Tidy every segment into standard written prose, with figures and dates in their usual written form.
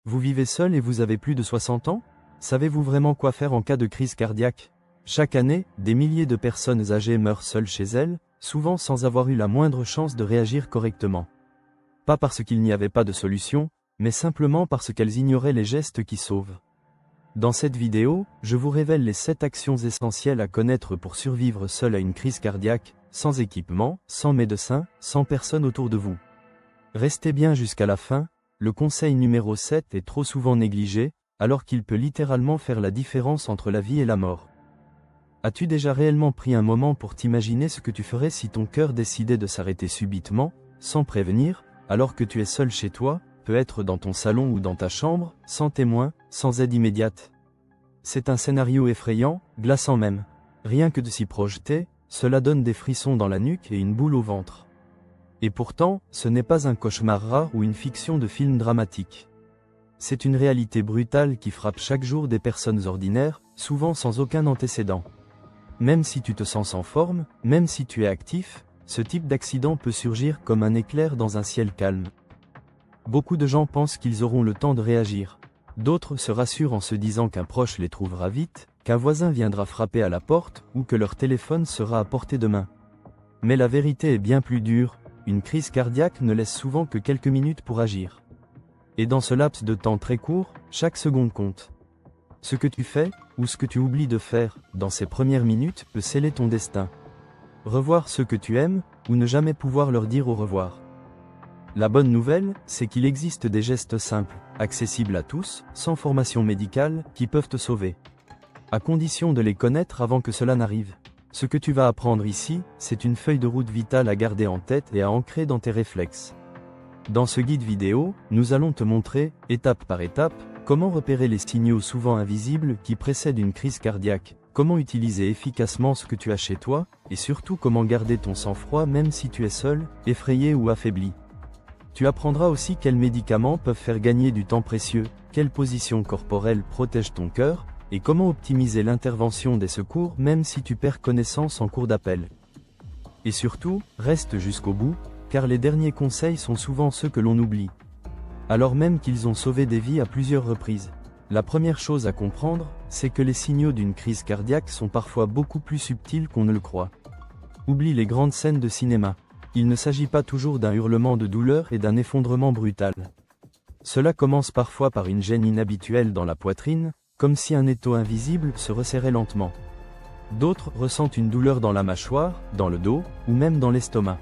Vous vivez seul et vous avez plus de 60 ans? Savez-vous vraiment quoi faire en cas de crise cardiaque? Chaque année, des milliers de personnes âgées meurent seules chez elles, souvent sans avoir eu la moindre chance de réagir correctement. Pas parce qu'il n'y avait pas de solution, mais simplement parce qu'elles ignoraient les gestes qui sauvent. Dans cette vidéo, je vous révèle les 7 actions essentielles à connaître pour survivre seul à une crise cardiaque, sans équipement, sans médecin, sans personne autour de vous. Restez bien jusqu'à la fin, le conseil numéro 7 est trop souvent négligé, alors qu'il peut littéralement faire la différence entre la vie et la mort. As-tu déjà réellement pris un moment pour t'imaginer ce que tu ferais si ton cœur décidait de s'arrêter subitement, sans prévenir, alors que tu es seul chez toi, peut être dans ton salon ou dans ta chambre, sans témoin, sans aide immédiate? C'est un scénario effrayant, glaçant même. Rien que de s'y projeter, cela donne des frissons dans la nuque et une boule au ventre. Et pourtant, ce n'est pas un cauchemar rare ou une fiction de film dramatique. C'est une réalité brutale qui frappe chaque jour des personnes ordinaires, souvent sans aucun antécédent. Même si tu te sens en forme, même si tu es actif, ce type d'accident peut surgir comme un éclair dans un ciel calme. Beaucoup de gens pensent qu'ils auront le temps de réagir. D'autres se rassurent en se disant qu'un proche les trouvera vite, qu'un voisin viendra frapper à la porte ou que leur téléphone sera à portée de main. Mais la vérité est bien plus dure, une crise cardiaque ne laisse souvent que quelques minutes pour agir. Et dans ce laps de temps très court, chaque seconde compte. Ce que tu fais, ou ce que tu oublies de faire, dans ces premières minutes peut sceller ton destin. Revoir ceux que tu aimes, ou ne jamais pouvoir leur dire au revoir. La bonne nouvelle, c'est qu'il existe des gestes simples, accessibles à tous, sans formation médicale, qui peuvent te sauver. À condition de les connaître avant que cela n'arrive. Ce que tu vas apprendre ici, c'est une feuille de route vitale à garder en tête et à ancrer dans tes réflexes. Dans ce guide vidéo, nous allons te montrer, étape par étape, comment repérer les signaux souvent invisibles qui précèdent une crise cardiaque, comment utiliser efficacement ce que tu as chez toi, et surtout comment garder ton sang-froid même si tu es seul, effrayé ou affaibli. Tu apprendras aussi quels médicaments peuvent faire gagner du temps précieux, quelle position corporelle protège ton cœur, et comment optimiser l'intervention des secours même si tu perds connaissance en cours d'appel. Et surtout, reste jusqu'au bout, car les derniers conseils sont souvent ceux que l'on oublie. Alors même qu'ils ont sauvé des vies à plusieurs reprises. La première chose à comprendre, c'est que les signaux d'une crise cardiaque sont parfois beaucoup plus subtils qu'on ne le croit. Oublie les grandes scènes de cinéma. Il ne s'agit pas toujours d'un hurlement de douleur et d'un effondrement brutal. Cela commence parfois par une gêne inhabituelle dans la poitrine, comme si un étau invisible se resserrait lentement. D'autres ressentent une douleur dans la mâchoire, dans le dos, ou même dans l'estomac.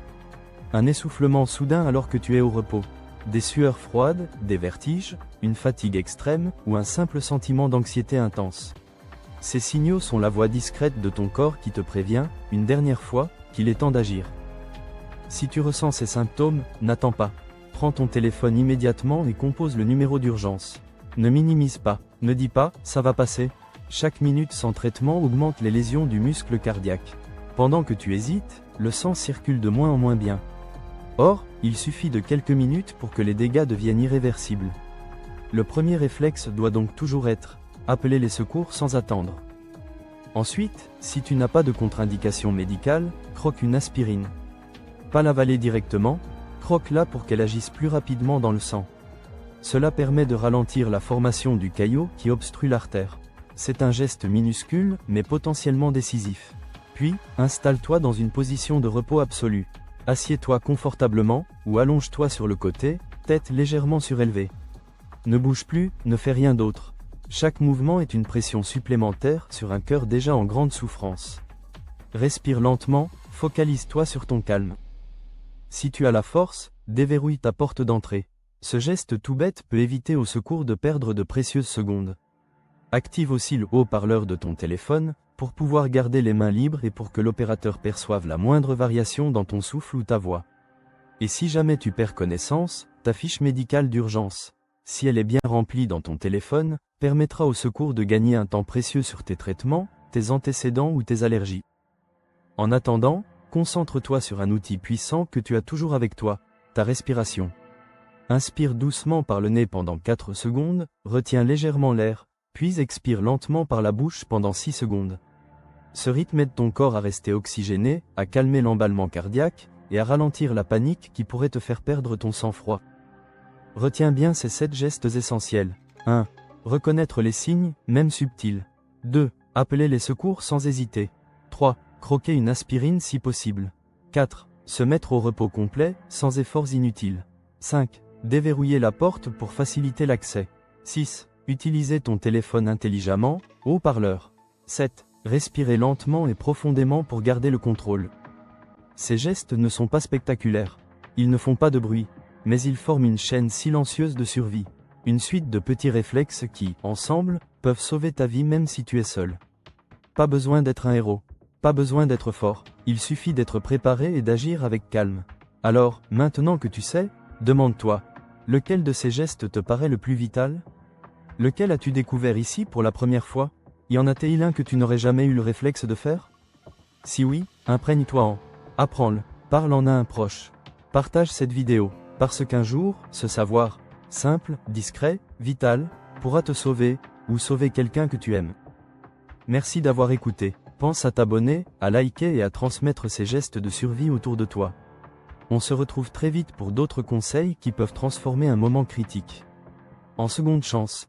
Un essoufflement soudain alors que tu es au repos. Des sueurs froides, des vertiges, une fatigue extrême, ou un simple sentiment d'anxiété intense. Ces signaux sont la voix discrète de ton corps qui te prévient, une dernière fois, qu'il est temps d'agir. Si tu ressens ces symptômes, n'attends pas. Prends ton téléphone immédiatement et compose le numéro d'urgence. Ne minimise pas, ne dis pas « ça va passer ». Chaque minute sans traitement augmente les lésions du muscle cardiaque. Pendant que tu hésites, le sang circule de moins en moins bien. Or, il suffit de quelques minutes pour que les dégâts deviennent irréversibles. Le premier réflexe doit donc toujours être « appeler les secours sans attendre ». Ensuite, si tu n'as pas de contre-indication médicale, croque une aspirine. Pas l'avaler directement, croque-la pour qu'elle agisse plus rapidement dans le sang. Cela permet de ralentir la formation du caillot qui obstrue l'artère. C'est un geste minuscule, mais potentiellement décisif. Puis, installe-toi dans une position de repos absolu. Assieds-toi confortablement, ou allonge-toi sur le côté, tête légèrement surélevée. Ne bouge plus, ne fais rien d'autre. Chaque mouvement est une pression supplémentaire sur un cœur déjà en grande souffrance. Respire lentement, focalise-toi sur ton calme. Si tu as la force, déverrouille ta porte d'entrée. Ce geste tout bête peut éviter au secours de perdre de précieuses secondes. Active aussi le haut-parleur de ton téléphone, pour pouvoir garder les mains libres et pour que l'opérateur perçoive la moindre variation dans ton souffle ou ta voix. Et si jamais tu perds connaissance, ta fiche médicale d'urgence, si elle est bien remplie dans ton téléphone, permettra au secours de gagner un temps précieux sur tes traitements, tes antécédents ou tes allergies. En attendant, concentre-toi sur un outil puissant que tu as toujours avec toi, ta respiration. Inspire doucement par le nez pendant 4 secondes, retiens légèrement l'air, puis expire lentement par la bouche pendant 6 secondes. Ce rythme aide ton corps à rester oxygéné, à calmer l'emballement cardiaque, et à ralentir la panique qui pourrait te faire perdre ton sang-froid. Retiens bien ces 7 gestes essentiels. 1. Reconnaître les signes, même subtils. 2. Appeler les secours sans hésiter. 3. Croquer une aspirine si possible. 4. Se mettre au repos complet, sans efforts inutiles. 5. Déverrouiller la porte pour faciliter l'accès. 6. Utiliser ton téléphone intelligemment, haut-parleur. 7. Respirer lentement et profondément pour garder le contrôle. Ces gestes ne sont pas spectaculaires. Ils ne font pas de bruit, mais ils forment une chaîne silencieuse de survie. Une suite de petits réflexes qui, ensemble, peuvent sauver ta vie même si tu es seul. Pas besoin d'être un héros. Pas besoin d'être fort. Il suffit d'être préparé et d'agir avec calme. Alors, maintenant que tu sais, demande-toi, lequel de ces gestes te paraît le plus vital? Lequel as-tu découvert ici pour la première fois? Y en a-t-il un que tu n'aurais jamais eu le réflexe de faire? Si oui, imprègne-toi en. Apprends-le, parle-en à un proche. Partage cette vidéo, parce qu'un jour, ce savoir, simple, discret, vital, pourra te sauver, ou sauver quelqu'un que tu aimes. Merci d'avoir écouté. Pense à t'abonner, à liker et à transmettre ces gestes de survie autour de toi. On se retrouve très vite pour d'autres conseils qui peuvent transformer un moment critique en seconde chance.